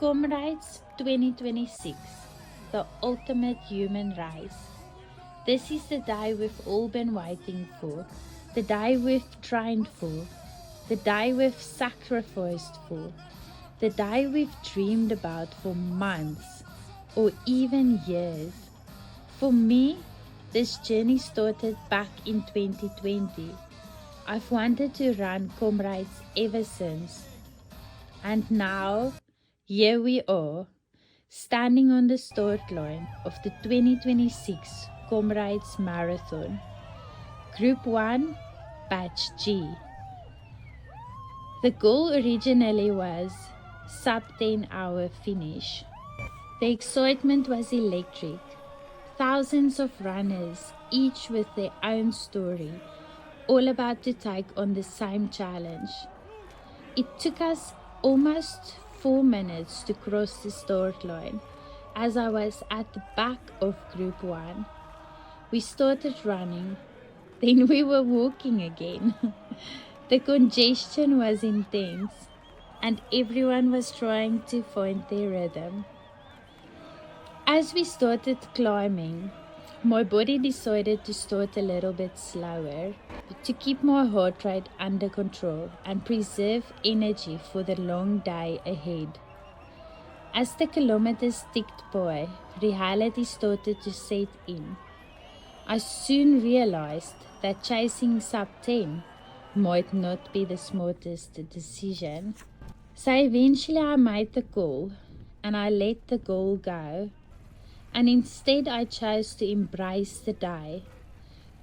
Comrades 2026, the ultimate human race. This is the day we've all been waiting for, the day we've trained for, the day we've sacrificed for, the day we've dreamed about for months or even years. For me, this journey started back in 2020. I've wanted to run Comrades ever since. And now, here we are, standing on the start line of the 2026 Comrades Marathon. Group 1, Batch G. The goal originally was sub 10 hour finish. The excitement was electric. Thousands of runners, each with their own story, all about to take on the same challenge. It took us almost 4 minutes to cross the start line, as I was at the back of Group 1. We started running, then we were walking again. The congestion was intense, and everyone was trying to find their rhythm. As we started climbing, my body decided to start a little bit slower to keep my heart rate under control and preserve energy for the long day ahead. As the kilometers ticked by, reality started to set in. I soon realized that chasing sub 10 might not be the smartest decision. So eventually I made the call and I let the goal go. And instead I chose to embrace the day,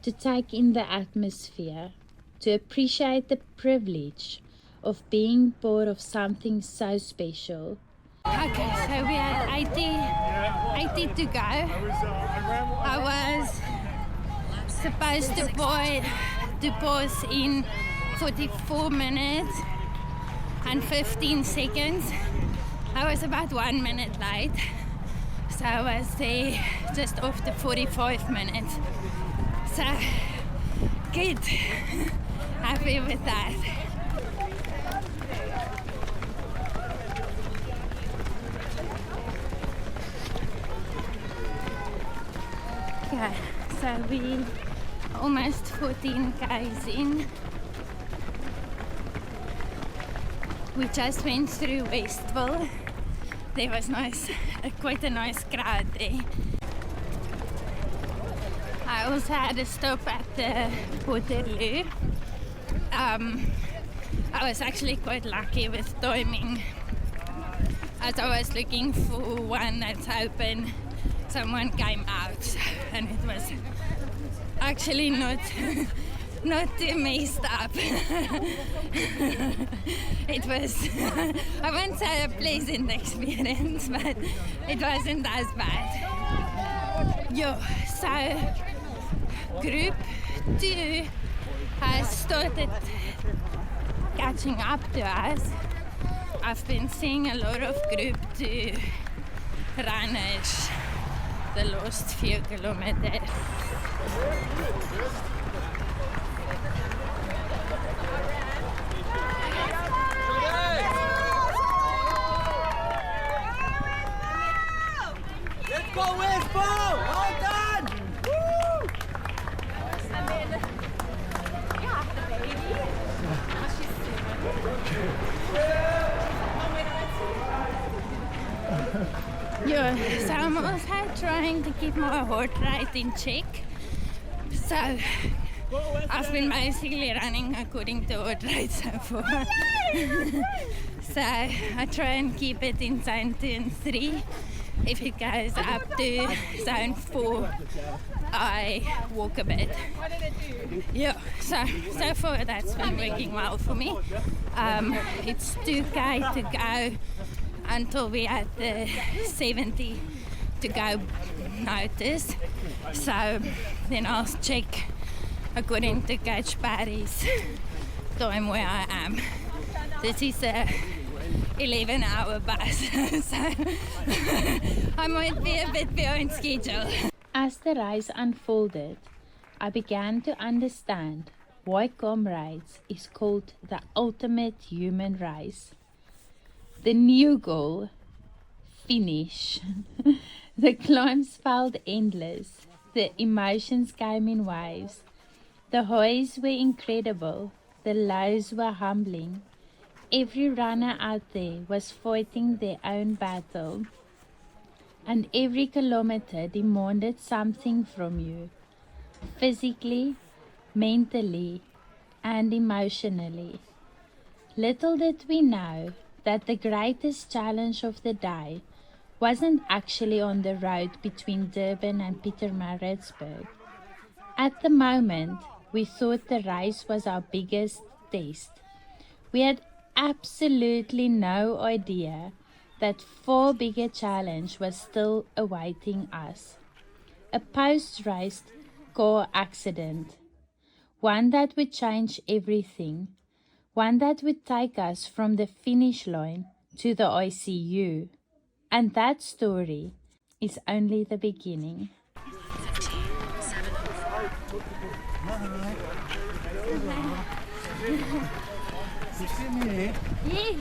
to take in the atmosphere, to appreciate the privilege of being part of something so special. Okay, so we had 80 to go. I was supposed to pause in 44 minutes and 15 seconds. I was about 1 minute late. So I was there just after 45 minutes. So, good. Happy with that. Okay, so we almost 14 k's in. We just went through Westville. There was quite a nice crowd there. I also had a stop at the Botha. I was actually quite lucky with timing. As I was looking for one that's open, someone came out and it was actually not too messed up. It was, I won't say a pleasant experience, but it wasn't as bad. So Group 2 has started catching up to us. I've been seeing a lot of Group 2 runners the last few kilometers. Well done! Woo! And then you have the baby. Now she's 7. So I'm also trying to keep my heart rate in check. So I've been basically running according to heart rate so far. So I try and keep it in zone 2 and 3. If it goes up to zone 4, I walk a bit. So far that's been working well for me. It's 2k to go until we at the 70 to go notice. So then I'll check according to Coach Barry's time where I am. This is a 11-hour bus, so I might be a bit behind schedule. As the race unfolded, I began to understand why Comrades is called the ultimate human race. The new goal finish. The climbs felt endless. The emotions came in waves. The highs were incredible. The lows were humbling. Every runner out there was fighting their own battle. And every kilometer demanded something from you. Physically, mentally, and emotionally. Little did we know that the greatest challenge of the day wasn't actually on the road between Durban and Pietermaritzburg. At the moment, we thought the race was our biggest test. We had absolutely no idea that far bigger challenge was still awaiting us. A post-race car accident. One that would change everything. One that would take us from the finish line to the ICU. And that story is only the beginning. You see me? Yes.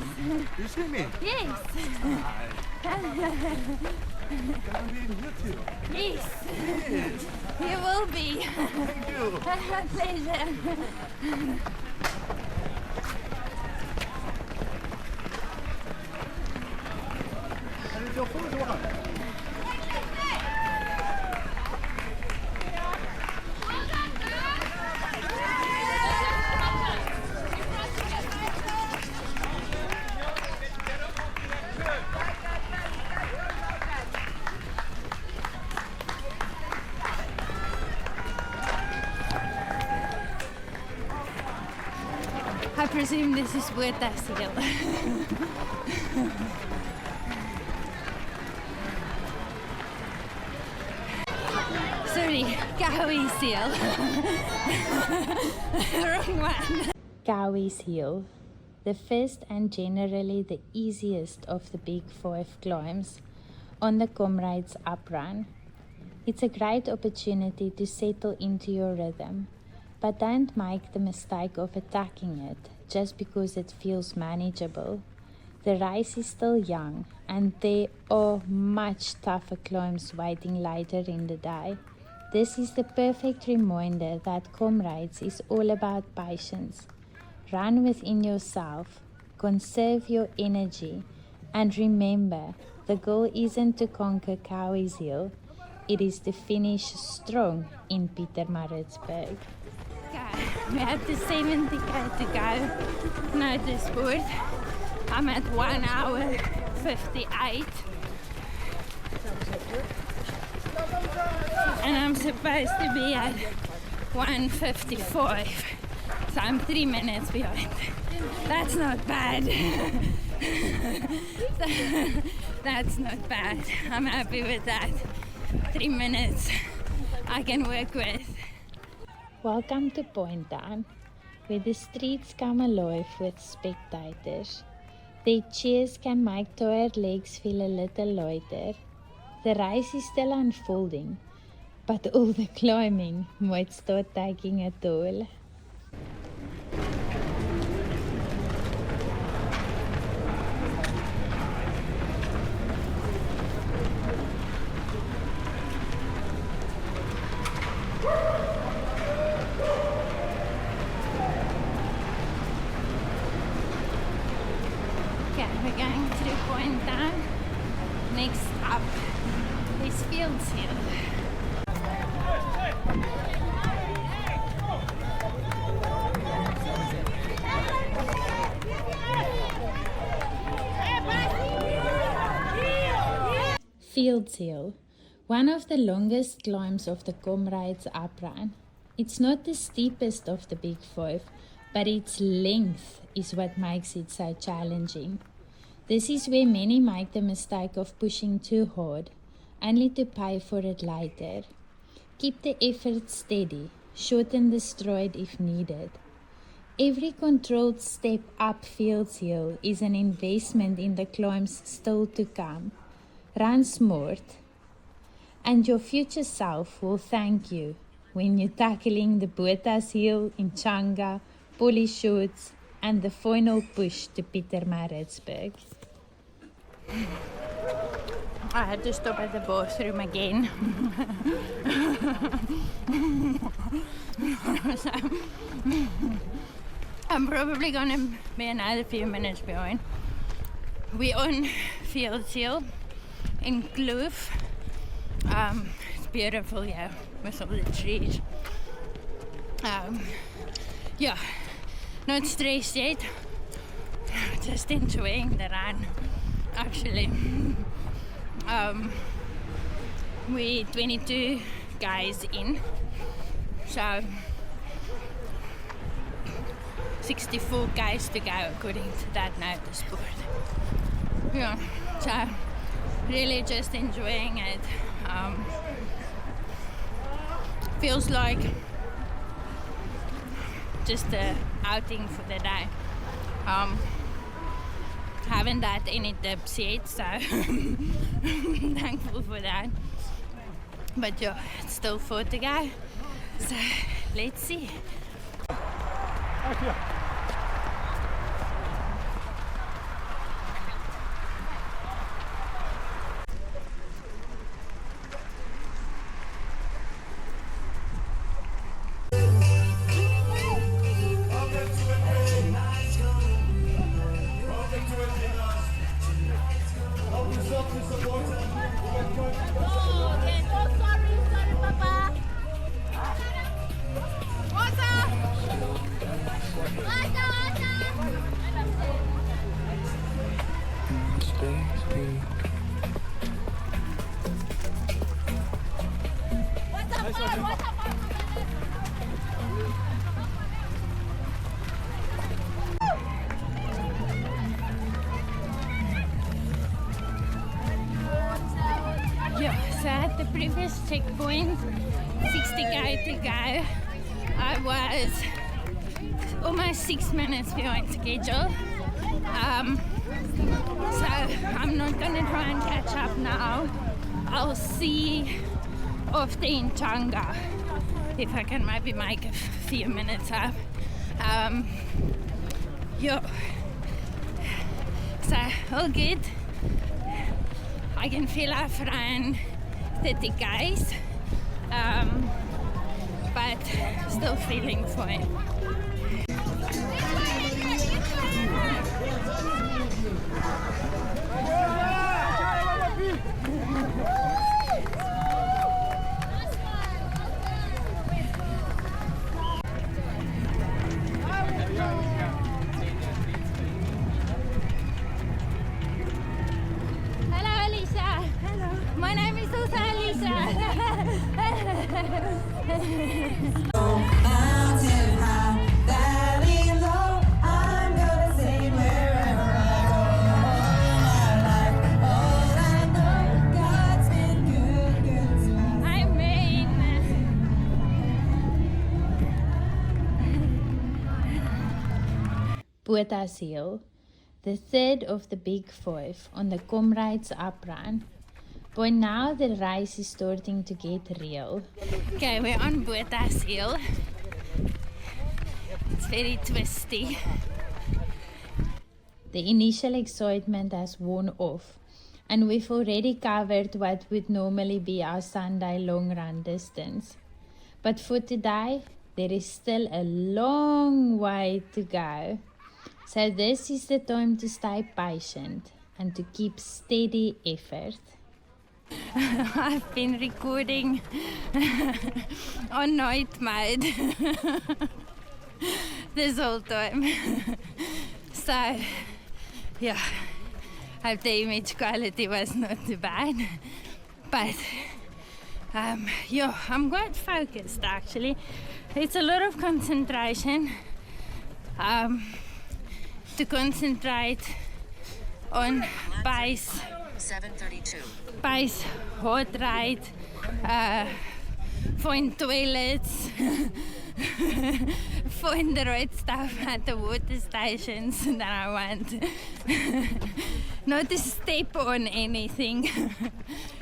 You see me? Yes. Can I be in YouTube? Yes. Yes. You will be. Thank you. Pleasure. Kan je voor doen? I presume this is Botha Hill. Sorry, Cowies Hill. Wrong one. Cowies Hill, the first and generally the easiest of the big 5 climbs on the Comrades uprun. It's a great opportunity to settle into your rhythm, but don't make the mistake of attacking it just because it feels manageable. The race is still young and there are much tougher climbs waiting later in the day. This is the perfect reminder that Comrades is all about patience. Run within yourself, conserve your energy, and remember, the goal isn't to conquer Cowies Hill, it is to finish strong in Pietermaritzburg. Okay, we have the 70k to go. Notice board. I'm at 1 hour 58. And I'm supposed to be at 1:55. So I'm 3 minutes behind. That's not bad. That's not bad. I'm happy with that. 3 minutes I can work with. Welcome to Point Town, where the streets come alive with spectators. Their cheers can make tired legs feel a little lighter. The race is still unfolding, but all the climbing might start taking a toll. Okay, we're going through Point Town. Next up is Fields Hill. Fields Hill, one of the longest climbs of the Comrades uprun. It's not the steepest of the big 5, but its length is what makes it so challenging. This is where many make the mistake of pushing too hard, only to pay for it later. Keep the effort steady, shorten the stride if needed. Every controlled step up Fields Hill is an investment in the climbs still to come. Run smart, and your future self will thank you when you're tackling the Botha Hill, Inchanga, Polly Shortts, and the final push to Pietermaritzburg. I had to stop at the bathroom again. So, I'm probably gonna be another few minutes behind. We're on Fields Hill in Kloof. It's beautiful here with all the trees. Yeah, not stressed yet. Just enjoying the run, actually. We're 22 guys in, so 64 guys to go according to that notice board. Yeah, so really just enjoying it. Feels like just an outing for the day. Haven't had any dips yet, so thankful for that. But yeah, it's still 4 to go, so let's see. So at the previous checkpoint, 60k to go, I was almost 6 minutes behind schedule. So I'm not gonna try and catch up now. I'll see after Inchanga if I can maybe make a few minutes up. Yeah. So all good. I can feel I've run 30 k's, but still feeling fine. Botha Hill, the third of the big 5 on the Comrades uprun. By now the race is starting to get real. Okay, we're on Botha Hill. It's very twisty. The initial excitement has worn off, and we've already covered what would normally be our Sunday long run distance. But for today, there is still a long way to go. So this is the time to stay patient and to keep steady effort. I've been recording on night mode this whole time. So yeah, I hope the image quality was not too bad. But yeah, I'm quite focused actually. It's a lot of concentration. To concentrate on pace, 7:32. Pace, heart rate, find toilets, find the right stuff at the water stations that I want. Not to step on anything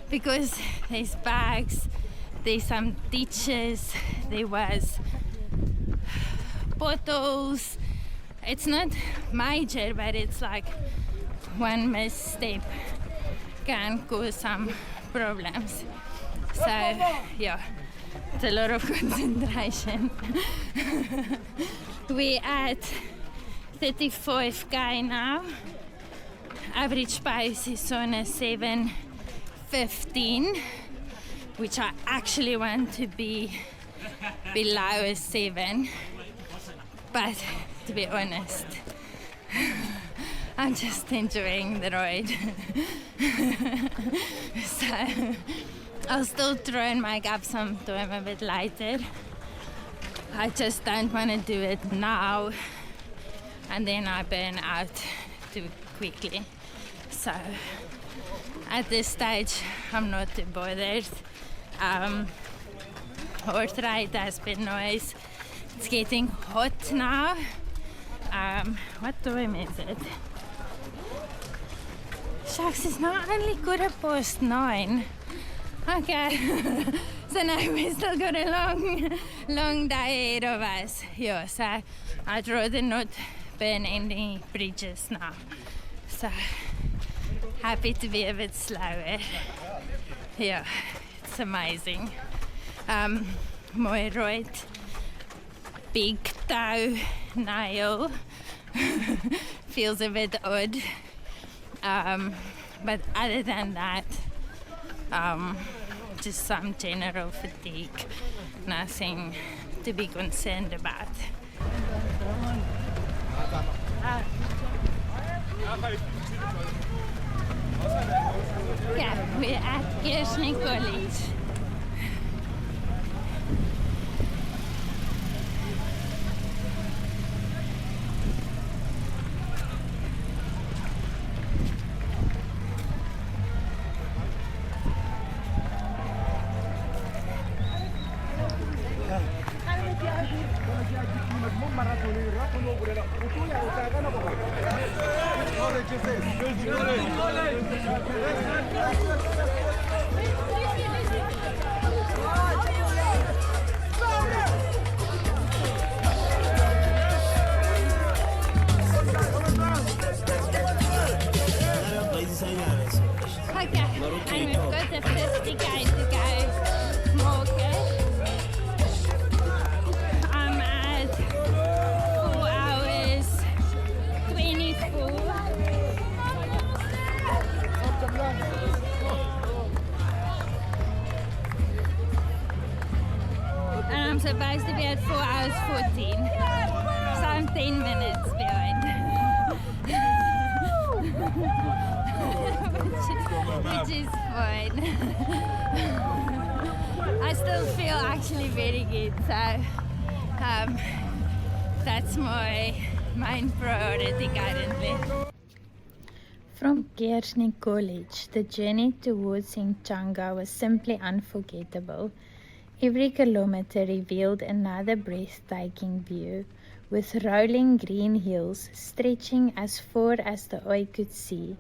because there's bags, there's some ditches, there was bottles. It's not major, but it's like one misstep can cause some problems. So yeah, it's a lot of concentration. We're at 35k now. Average pace is on a 7:15, which I actually want to be below a 7. But to be honest, I'm just enjoying the ride. So I'll still try and make up some time a bit later. I just don't want to do it now and then I burn out too quickly. So at this stage I'm not too bothered. Heart rate has been nice. It's getting hot now. What time is it? Shucks, it's not only 9:15. Okay, so now we still got a long day ahead of us. Yeah, so I'd rather not burn any bridges now. So happy to be a bit slower. Yeah, it's amazing. My right big toe nail feels a bit odd. But other than that, just some general fatigue, nothing to be concerned about. Yeah, we're at Cowies College. I'm supposed to be at 4 hours 14, so I'm 10 minutes behind. which is fine. I still feel actually very good, so that's my main priority currently. From Cowies College, the journey towards Inchanga was simply unforgettable. Every kilometer revealed another breathtaking view, with rolling green hills stretching as far as the eye could see.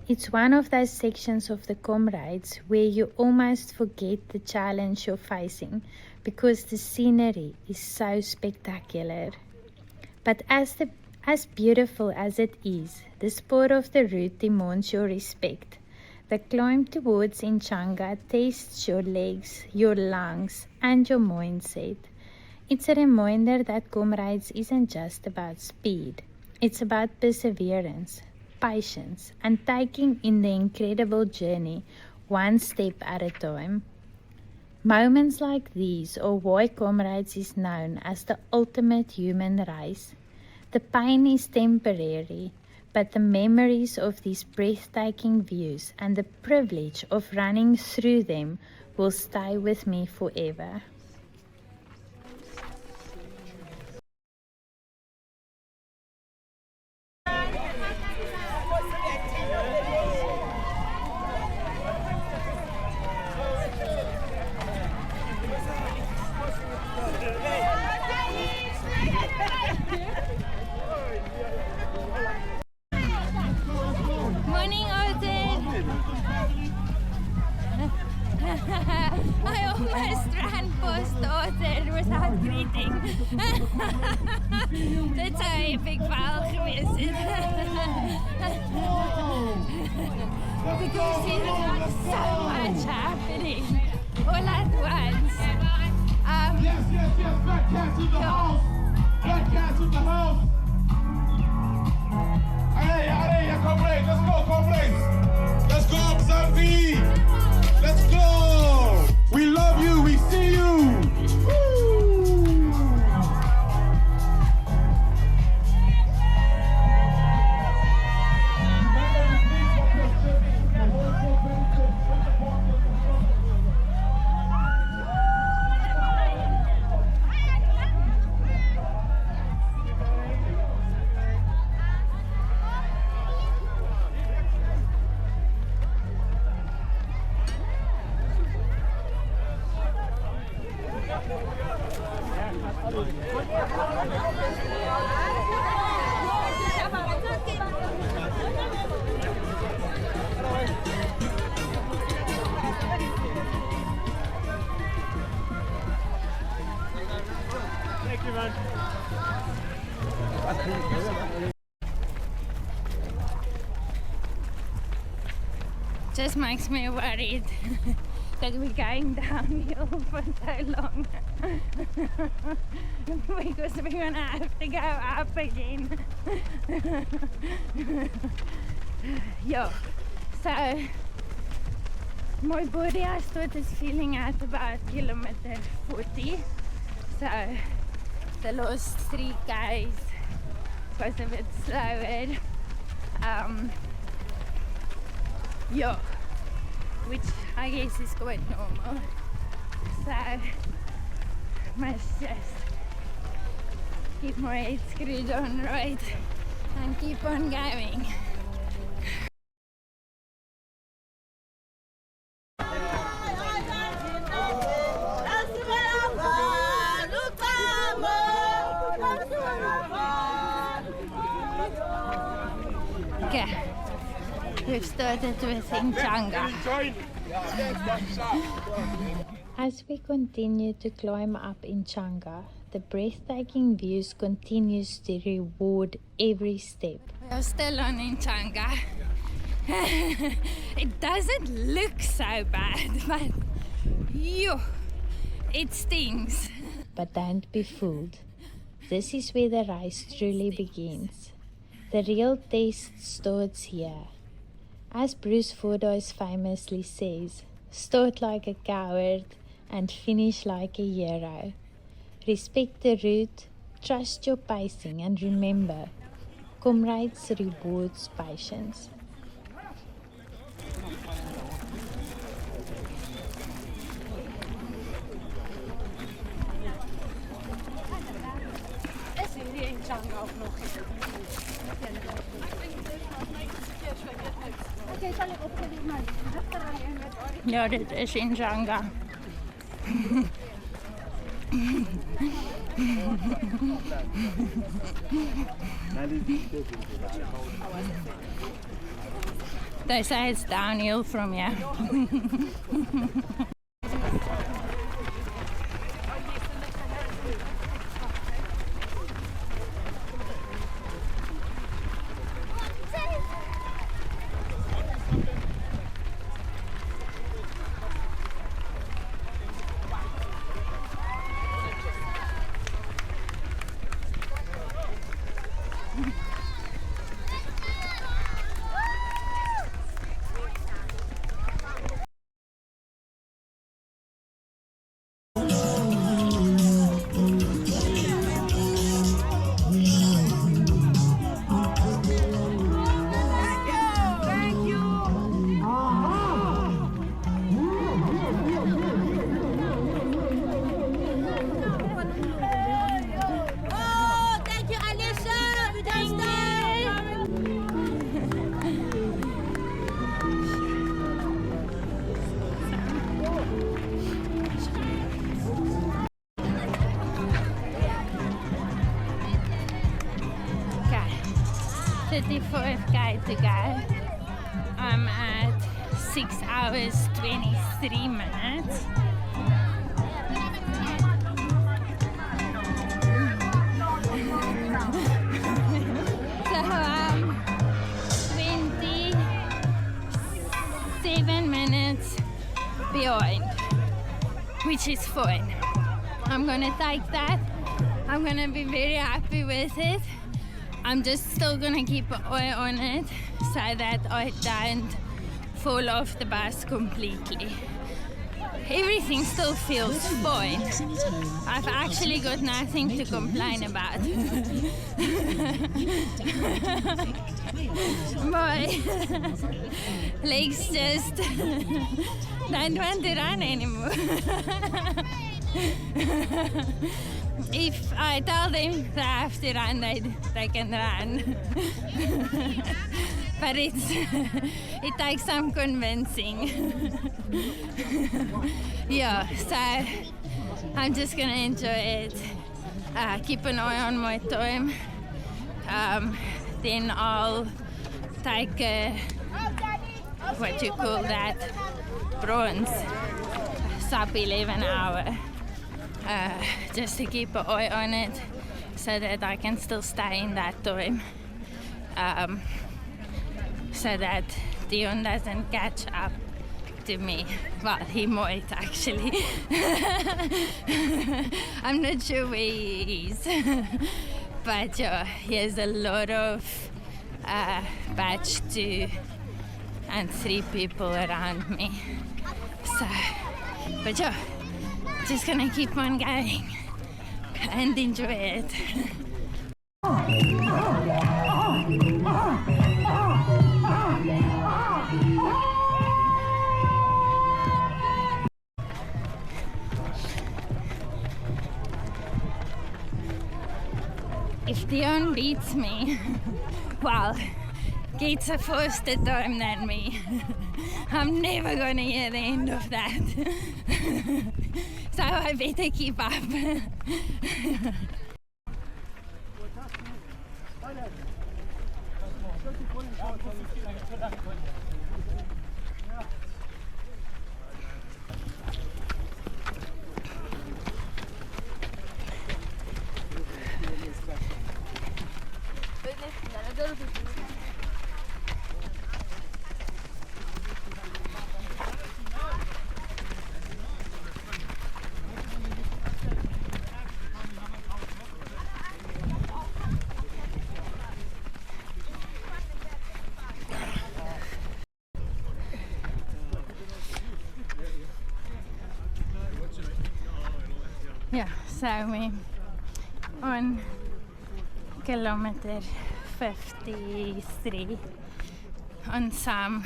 It's one of those sections of the Comrades where you almost forget the challenge you're facing because the scenery is so spectacular. But as beautiful as it is, the sport of the route demands your respect. The climb towards Inchanga tests your legs, your lungs, and your mindset. It's a reminder that Comrades isn't just about speed. It's about perseverance, patience, and taking in the incredible journey one step at a time. Moments like these are why Comrades is known as the ultimate human race. The pain is temporary, but the memories of these breathtaking views and the privilege of running through them will stay with me forever. Morning, Odin. I almost ran past Otter without greeting. Dit zou een epic verhaal geweest zijn. Because So much happening all at once. Yes, Black Cats in the house. Black Cats in the house. Allez, Comrades, let's go, Comrades. Let's go, Zambi. Let's go. We love you, we see you. Just makes me worried that we're going downhill for so long because we're gonna have to go up again. Yeah, so my body I started feeling at about kilometer 40, so the last 3 Ks was a bit slower. Yeah, which I guess is quite normal. So must just keep my head screwed on right and keep on going. Okay. We've started with Inchanga. As we continue to climb up Inchanga, the breathtaking views continues to reward every step. We're still on Inchanga. It doesn't look so bad, but it stings. But don't be fooled. This is where the race truly begins. The real test starts here. As Bruce Fordyce famously says, start like a coward and finish like a hero. Respect the route, trust your pacing, and remember, Comrades rewards patience. Ja, dit is Inchanga. They say it's downhill from here. To go. I'm at 6 hours 23 minutes. So 27 fine, which is fine. I'm gonna take that. I'm gonna be very happy with it. I'm just still gonna keep an eye on it so that I don't fall off the bus completely. Everything still feels fine. I've actually got nothing to complain about. My legs just don't want to run anymore. If I tell them they have to run, they can run. But it takes some convincing. Yeah, so I'm just gonna enjoy it. Keep an eye on my time. Then I'll take what you call that, bronze, sub 11 hour. Just to keep an eye on it so that I can still stay in that time. So that Dion doesn't catch up to me. Well, he might actually. I'm not sure where he is. But yeah, he has a lot of batch 2 and 3 people around me. So, but yeah, just gonna keep on going and enjoy it. If Dion beats me, well, gets a faster time than me, I'm never gonna hear the end of that. So I better keep up. Yeah, so we're on kilometer 53 on some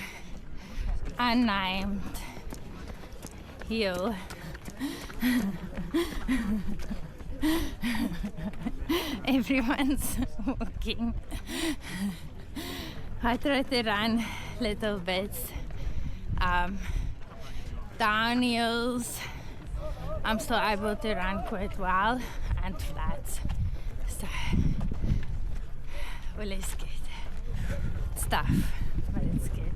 unnamed hill. Everyone's walking. I try to run little bits, down hills. I'm still able to run quite well, and flats. So, well, it's good. It's tough, but it's good.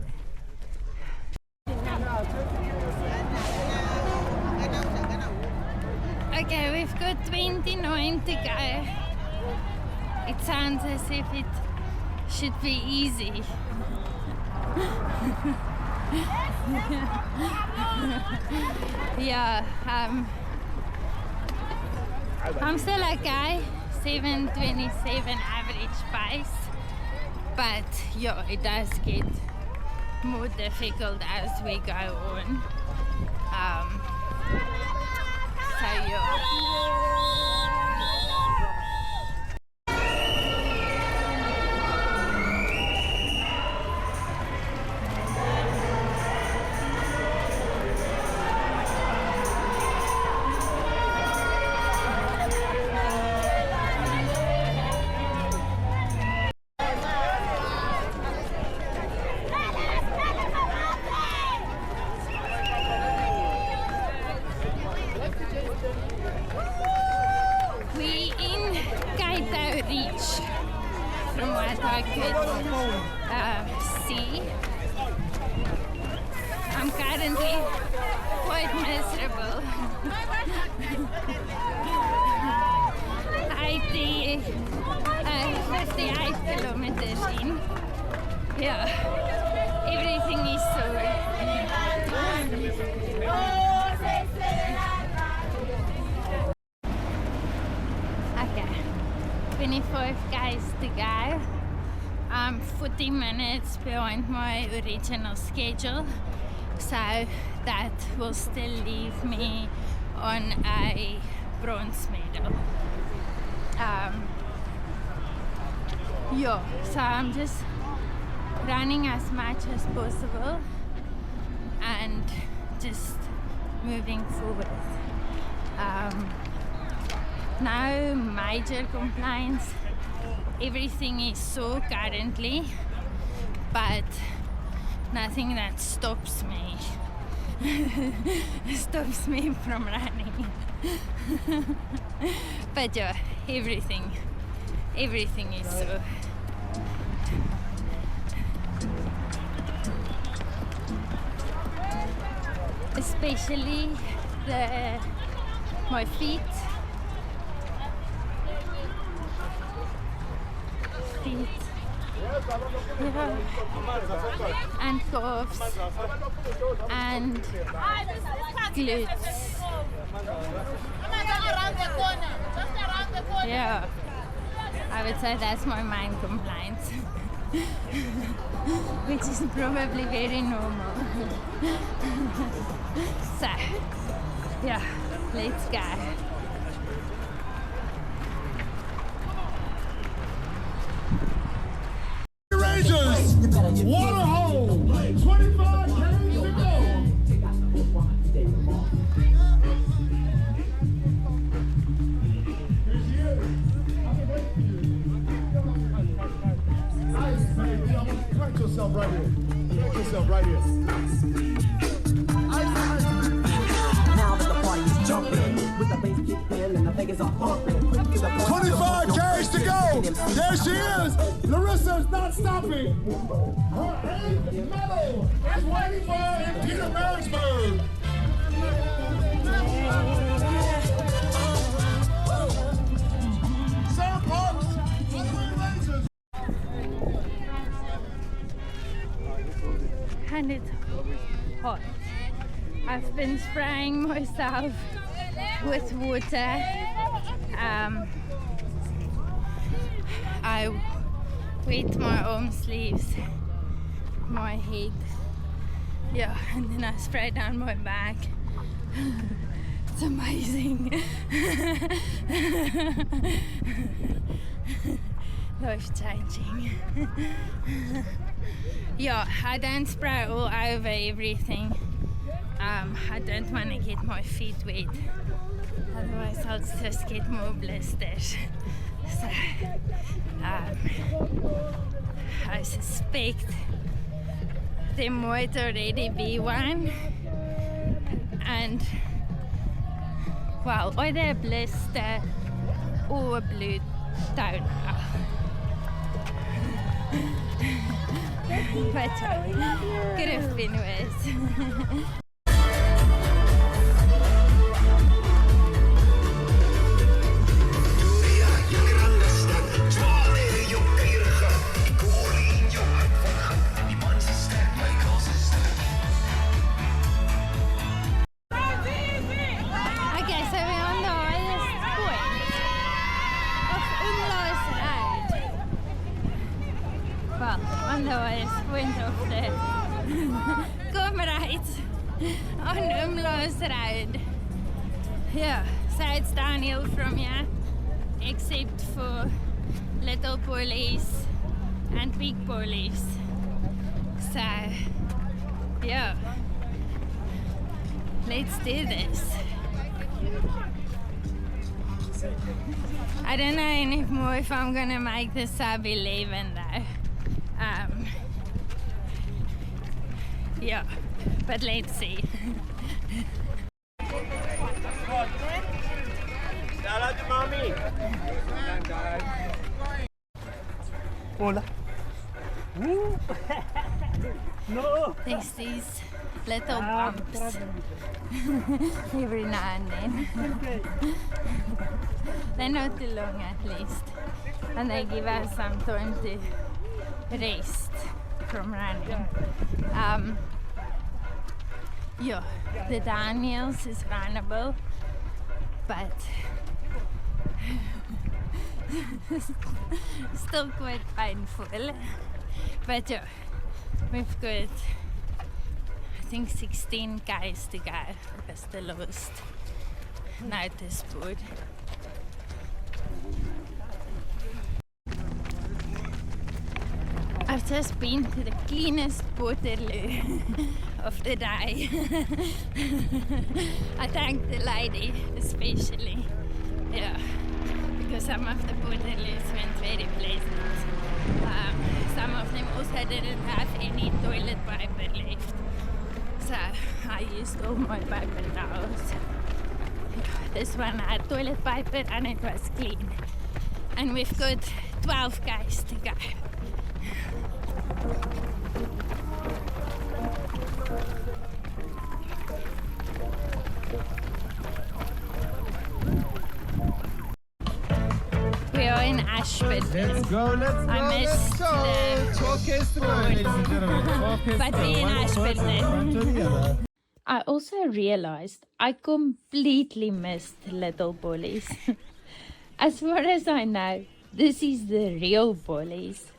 Okay, we've got 29 to go. It sounds as if it should be easy. Yeah, I'm still okay, 7:27 average pace, but yeah, it does get more difficult as we go on. So yeah. From what I could see, I'm currently quite miserable. 58 kilometers in. Yeah, everything is sore. Okay, 25 k's to go. I'm 40 minutes behind my original schedule, so that will still leave me on a bronze medal. Yeah, so I'm just running as much as possible and just moving forward. No major complaints. Everything is sore currently, but nothing that stops me from running. But yeah, everything is sore. Especially my feet. Yeah. And calves and glutes. Yeah, I would say that's my main complaint, which is probably very normal. So, yeah, let's go. Rangers, Waterhole, 25 k's to go. Nice, baby. Crank yourself right here. Crank yourself right here. Now that the party's jumping, with the bass kicked in and the Vegas are pumping. 25 k's to go. There she is. Larissa's not stopping. Her 8th medal is waiting for her in Petermarisburg. Sam Parks, Rangers. And it's hot. I've been spraying myself with water. I wet my arm sleeves, my head, yeah, and then I spray down my back. It's amazing. Life changing. Yeah, I don't spray all over everything. I don't want to get my feet wet, otherwise I'll just get more blisters. So, I suspect there might already be one, and well, either a blister or a blue toenail. But could have been worse. On the highest point of the Comrades on Umlaas Road. Yeah, so it's downhill from here, except for little pollies and big pollies. So, yeah, let's do this. I don't know anymore if I'm gonna make the sub 11 though. Yeah, but let's see. Shout out to mommy. Hola. No. There's these little bumps every now and then. They're not too long at least, and they give us some time to rest from running. yeah, the downhills is runnable, but still quite painful. But yeah, we've got, I think, 16 Ks to go. That's the lowest notice board. I've just been to the cleanest Waterloo of the day. I thank the lady especially, yeah, because some of the Waterloos went very pleasant. Some of them also didn't have any toilet paper left, so I used all my paper towels. This one had toilet paper and it was clean. And we've got 12 Ks to go. We are in Ashford. Let's go. I missed the 12 Ks to go, ladies and gentlemen. 12 Ks But we're in Ashford then. I also realized I completely missed Little Pollies. As far as I know, this is the real Pollies.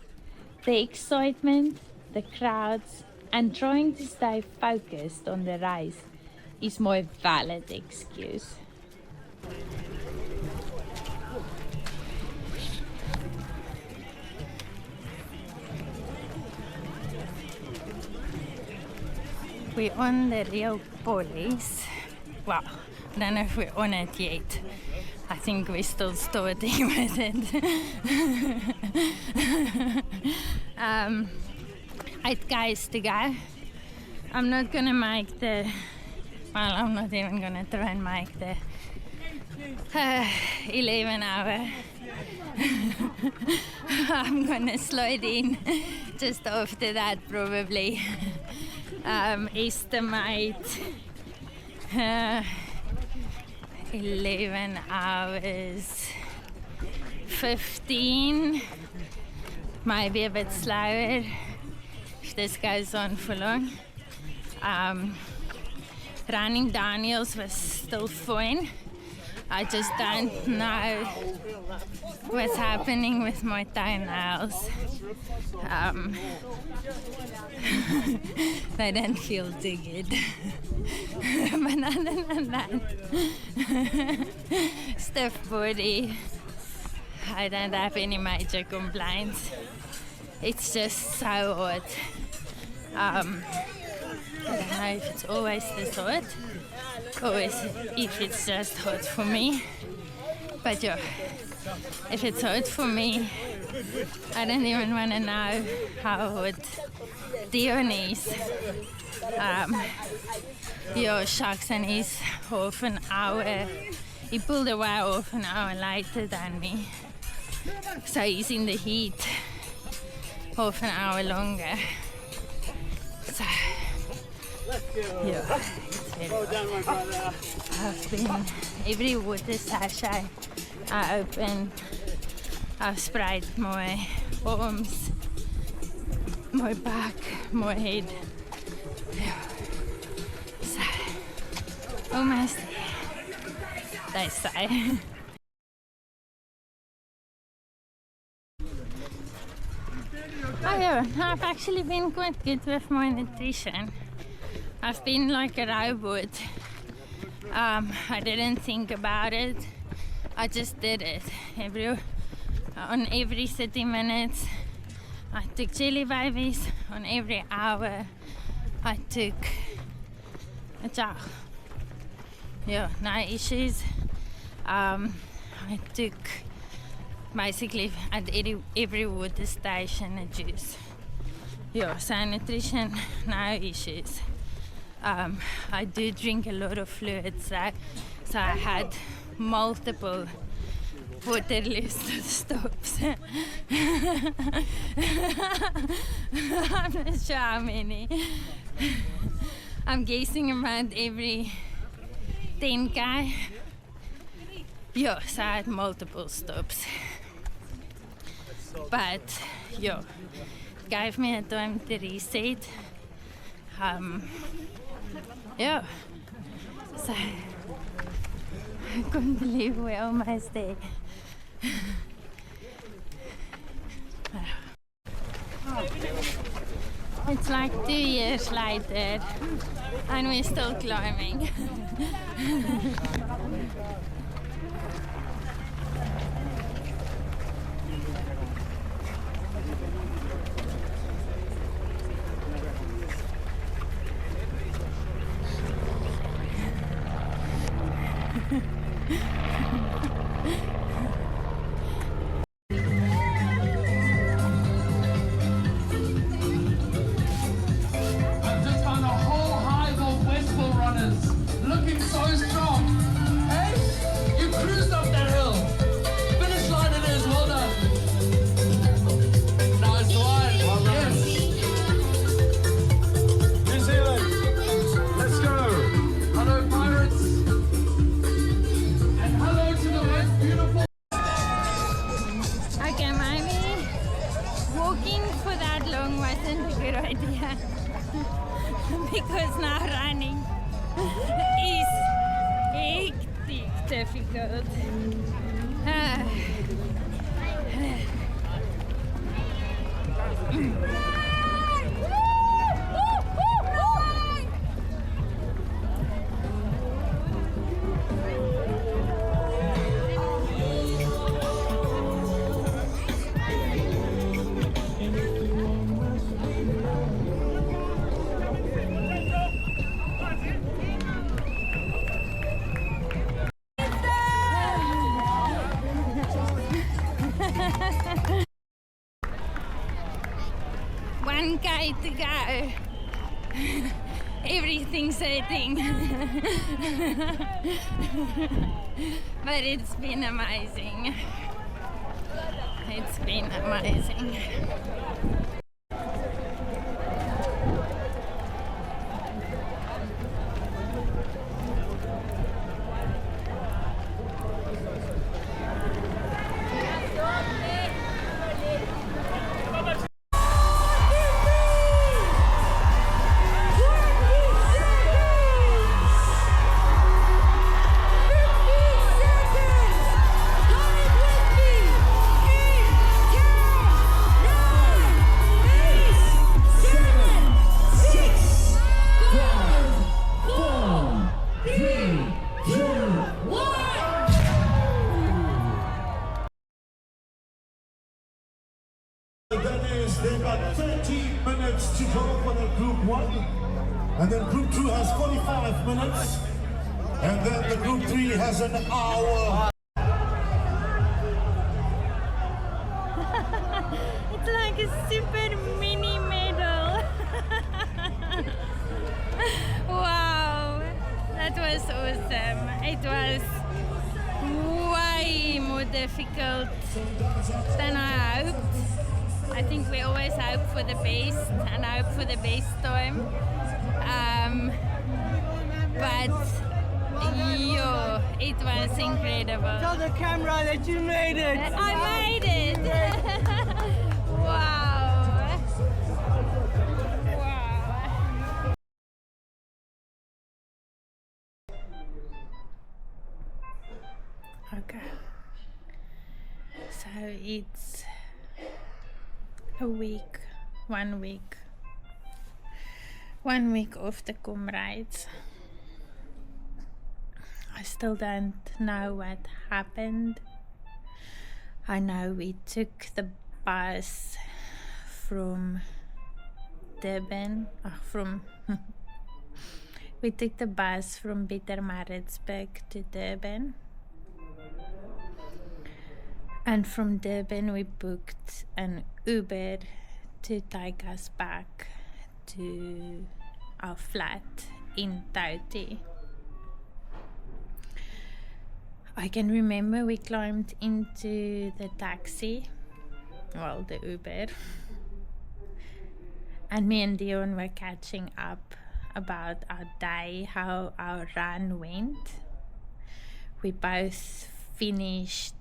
The excitement, the crowds, and trying to stay focused on the race is my valid excuse. We're on the real Pollies. Well, I don't know if we're on it yet. I think we're still starting with it. 8 Ks to go. I'm not gonna make the, well, I'm not even gonna try and make the 11 hour. I'm gonna slide in just after that probably. Estimate 11 hours 15, maybe a bit slower if this goes on for long. Running downhills was still fun. I just don't know what's happening with my toenails. They don't feel too good. But other than that, stiff body. I don't have any major complaints. It's just so hot. I don't know if it's always this hot or if it's just hot for me. But yeah, if it's hot for me, I don't even want to know how hot Dion is. Yeah, shucks, and he's half an hour. He pulled away half an hour later than me. So he's in the heat half an hour longer. So, yeah, it's very hot. I've been, every water sachet I open, I've sprayed my arms, my back, my head. So, almost there, they say. Oh yeah, I've actually been quite good with my nutrition. I've been like a robot. I didn't think about it. I just did it. On every 30 minutes, I took jelly babies. On every hour, I took a jar. Yeah, no issues. I took basically at every water station a juice. Yeah, so nutrition, no issues. I do drink a lot of fluids, so I had multiple Waterloo stops. I'm not sure how many. I'm guessing about every 10K. Yeah, so I had multiple stops. But yeah, gave me a time to reset. Yeah. So I couldn't believe we're almost there. It's like 2 years later and we're still climbing. Because now running is hectic difficult. One K to go. Everything's hurting. But it's been amazing. It's been amazing. They've got 30 minutes to go for the group 1, and then group 2 has 45 minutes, and then the group 3 has an hour. It's like a super mini medal. Wow, that was awesome. It was way more difficult than I hoped. I think we always hope for the best and hope for the best time. But yo, it was incredible. Tell the camera that you made it. I made it. Wow. Wow. Okay. So it's a week, 1 week. 1 week of the Comrades. I still don't know what happened. I know we took the bus from Durban, we took the bus from Pietermaritzburg to Durban. And from Durban we booked an Uber to take us back to our flat in Tauti. I can remember we climbed into the taxi, well, the Uber, and me and Dion were catching up about our day, how our run went. We both finished.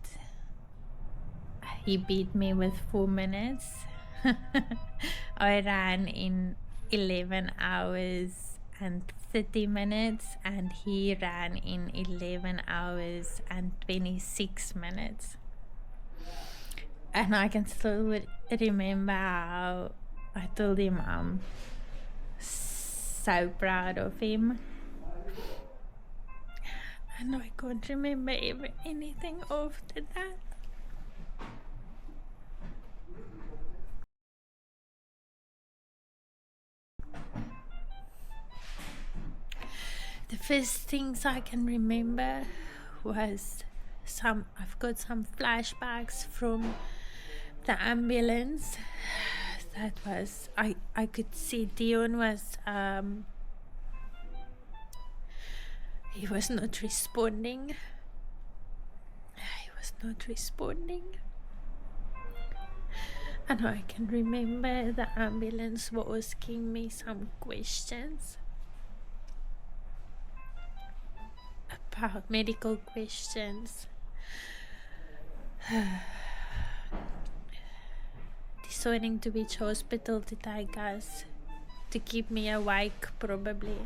He beat me with 4 minutes. I ran in 11 hours and 30 minutes, and he ran in 11 hours and 26 minutes. And I can still remember how I told him I'm so proud of him. And I can't remember anything after that. The first things I can remember was I've got some flashbacks from the ambulance. That was, I could see Dion was, he was not responding. And I can remember the ambulance was asking me some questions about medical questions. Deciding to which hospital to take us to keep me awake, probably.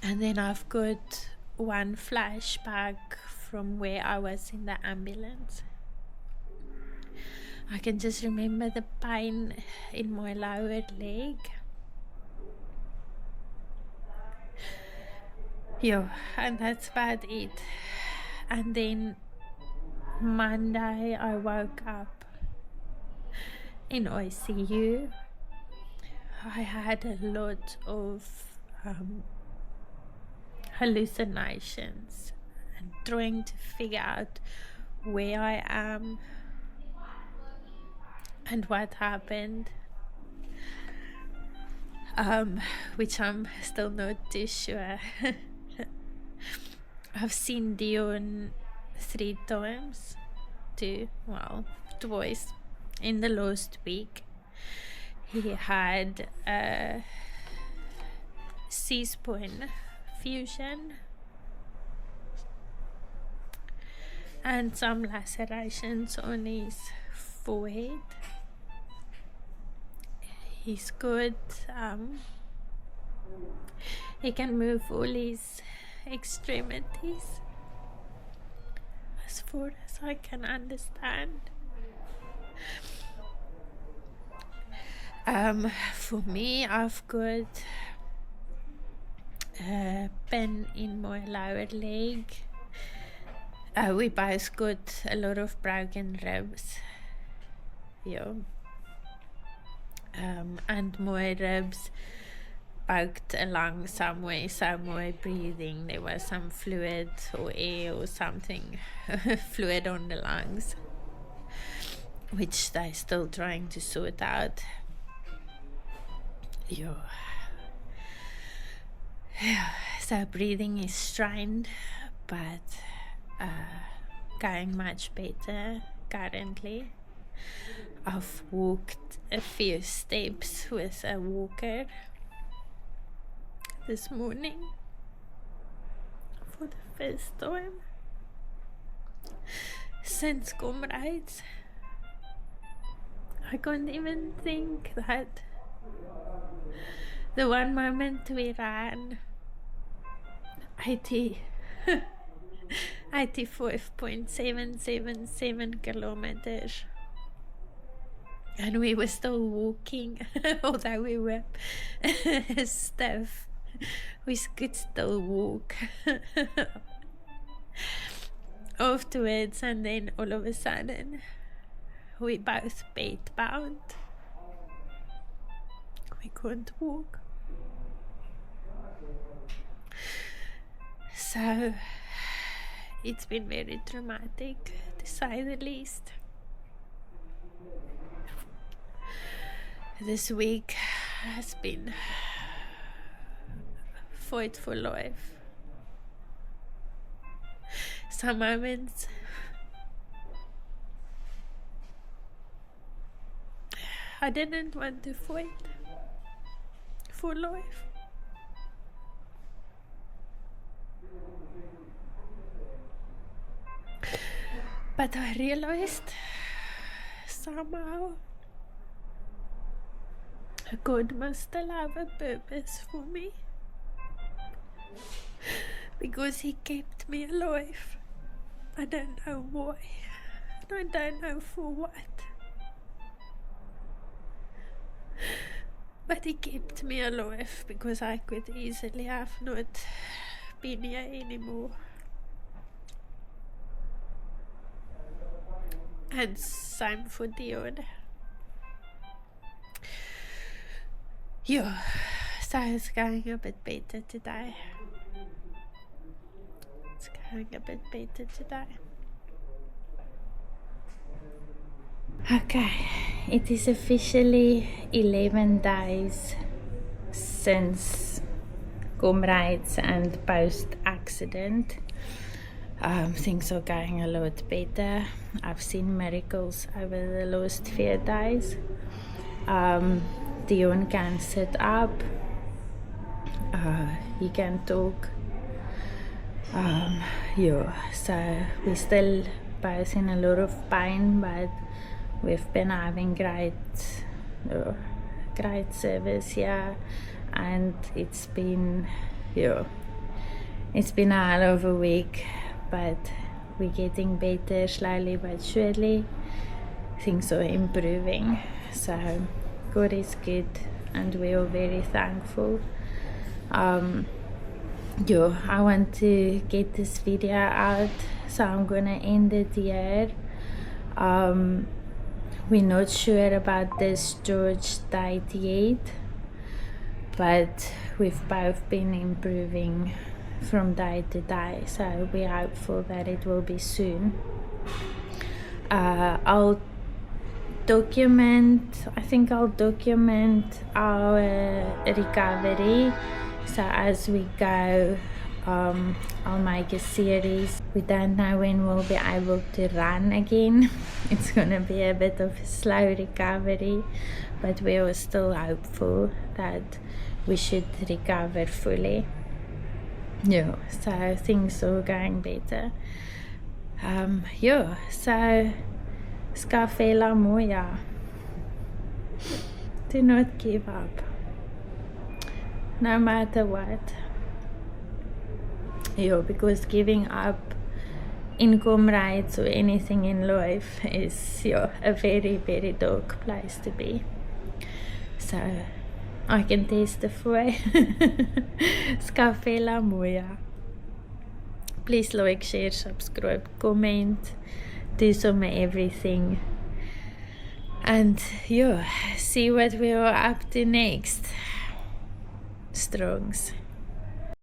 And then I've got one flashback from where I was in the ambulance. I can just remember the pain in my lower leg. Yeah, and that's about it. And then Monday I woke up in ICU. I had a lot of hallucinations and trying to figure out where I am and what happened, which I'm still not too sure. I've seen Dion 3 times, twice in the last week. He had a C-spine fusion and some lacerations on his forehead. He's good. He can move all his extremities as far as I can understand. For me, I've got a pain in my lower leg. We both got a lot of broken ribs. Yeah. And my ribs poked along somewhere, so my breathing, there was some fluid or air or something, fluid on the lungs, which they're still trying to sort out. Yeah. So breathing is strained, but going much better currently. I've walked a few steps with a walker this morning for the first time since Comrades. I can't even think that the one moment we ran 85.777 kilometers. And we were still walking, although we were stiff. We could still walk afterwards, and then all of a sudden, we both bedbound. We couldn't walk. So, it's been very traumatic, to say the least. This week has been fight for life. Some moments I didn't want to fight for life. But I realized somehow God must still have a purpose for me. Because he kept me alive. I don't know why. I don't know for what. But he kept me alive because I could easily have not been here anymore. And same for Dion. Yeah, so it's going a bit better today. It's going a bit better today. Okay, it is officially 11 days since Comrades and post-accident. Things are going a lot better. I've seen miracles over the last few days. Dion can sit up. He can talk. Yeah, so we're still both in a lot of pain, but we've been having great service here, and it's been a hell of a week, but we're getting better slowly but surely. Things are improving, so God is good and we are very thankful. I want to get this video out, so I'm gonna end it here. We're not sure about this discharge date yet, but we've both been improving from day to day, so we're hopeful that it will be soon. I'll document our recovery, so as we go, I'll make a series. We don't know when we'll be able to run again. It's gonna be a bit of a slow recovery, but we are still hopeful that we should recover fully. Yeah, so things are going better. So Scafela Moya. Do not give up, no matter what. Because giving up in Comrades or anything in life is a very, very dark place to be. So I can testify. Scafela Moya. Please like, share, subscribe, comment, do some everything. And see what we are up to next. Strongs.